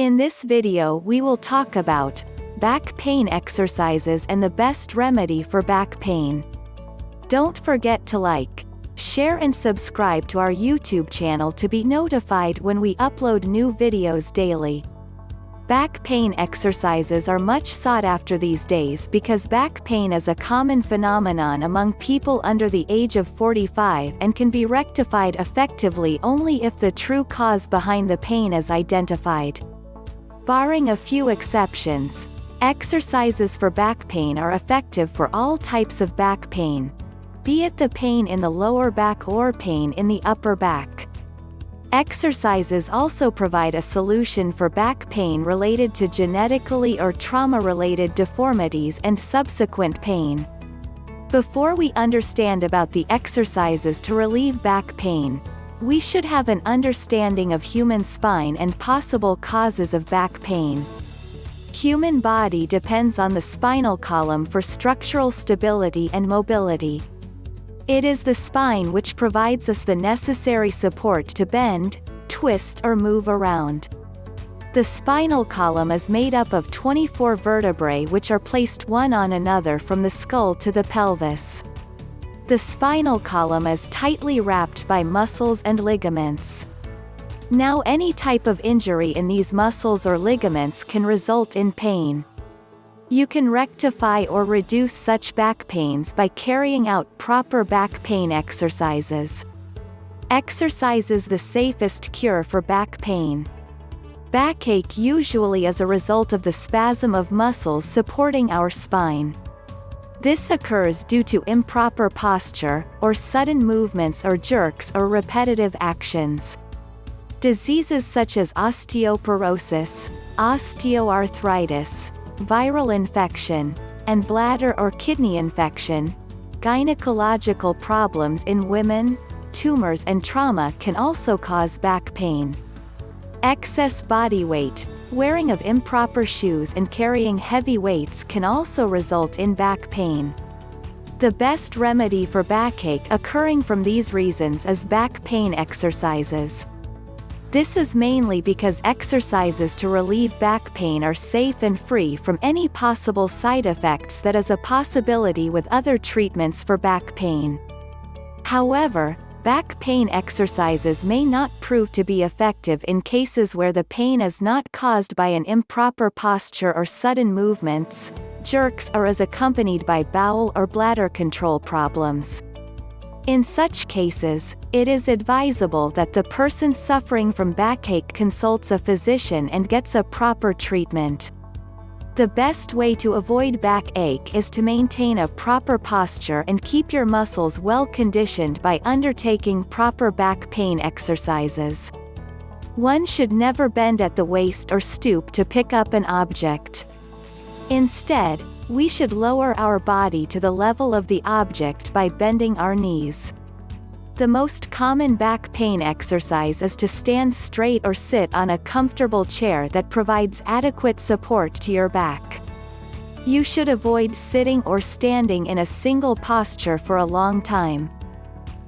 In this video we will talk about back pain exercises and the best remedy for back pain. Don't forget to like, share and subscribe to our YouTube channel to be notified when we upload new videos daily. Back pain exercises are much sought after these days because back pain is a common phenomenon among people under the age of 45 and can be rectified effectively only if the true cause behind the pain is identified. Barring a few exceptions, exercises for back pain are effective for all types of back pain, be it the pain in the lower back or pain in the upper back. Exercises also provide a solution for back pain related to genetically or trauma-related deformities and subsequent pain. Before we understand about the exercises to relieve back pain, we should have an understanding of human spine and possible causes of back pain. Human body depends on the spinal column for structural stability and mobility. It is the spine which provides us the necessary support to bend, twist or move around. The spinal column is made up of 24 vertebrae which are placed one on another from the skull to the pelvis. The spinal column is tightly wrapped by muscles and ligaments. Now any type of injury in these muscles or ligaments can result in pain. You can rectify or reduce such back pains by carrying out proper back pain exercises. Exercise is the safest cure for back pain. Backache usually is a result of the spasm of muscles supporting our spine. This occurs due to improper posture, or sudden movements or jerks or repetitive actions. Diseases such as osteoporosis, osteoarthritis, viral infection, and bladder or kidney infection, gynecological problems in women, tumors and trauma can also cause back pain. Excess body weight, wearing of improper shoes and carrying heavy weights can also result in back pain. The best remedy for backache occurring from these reasons is back pain exercises. This is mainly because exercises to relieve back pain are safe and free from any possible side effects that is a possibility with other treatments for back pain. However, back pain exercises may not prove to be effective in cases where the pain is not caused by an improper posture or sudden movements, jerks or is accompanied by bowel or bladder control problems. In such cases, it is advisable that the person suffering from backache consults a physician and gets a proper treatment. The best way to avoid backache is to maintain a proper posture and keep your muscles well conditioned by undertaking proper back pain exercises. One should never bend at the waist or stoop to pick up an object. Instead, we should lower our body to the level of the object by bending our knees. The most common back pain exercise is to stand straight or sit on a comfortable chair that provides adequate support to your back. You should avoid sitting or standing in a single posture for a long time.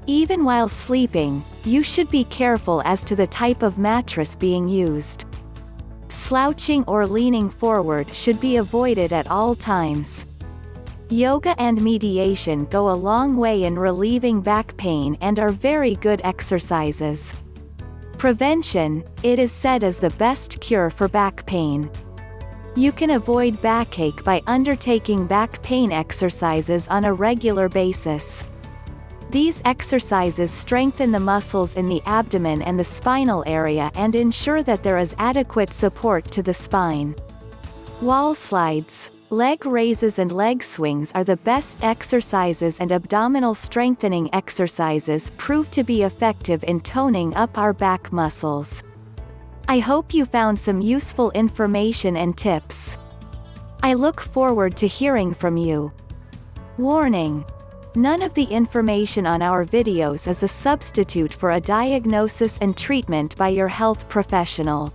Even while sleeping, you should be careful as to the type of mattress being used. Slouching or leaning forward should be avoided at all times. Yoga and mediation go a long way in relieving back pain and are very good exercises. Prevention, it is said, is the best cure for back pain. You can avoid backache by undertaking back pain exercises on a regular basis. These exercises strengthen the muscles in the abdomen and the spinal area and ensure that there is adequate support to the spine. Wall slides, leg raises and leg swings are the best exercises, and abdominal strengthening exercises prove to be effective in toning up our back muscles. I hope you found some useful information and tips. I look forward to hearing from you. Warning: none of the information on our videos is a substitute for a diagnosis and treatment by your health professional.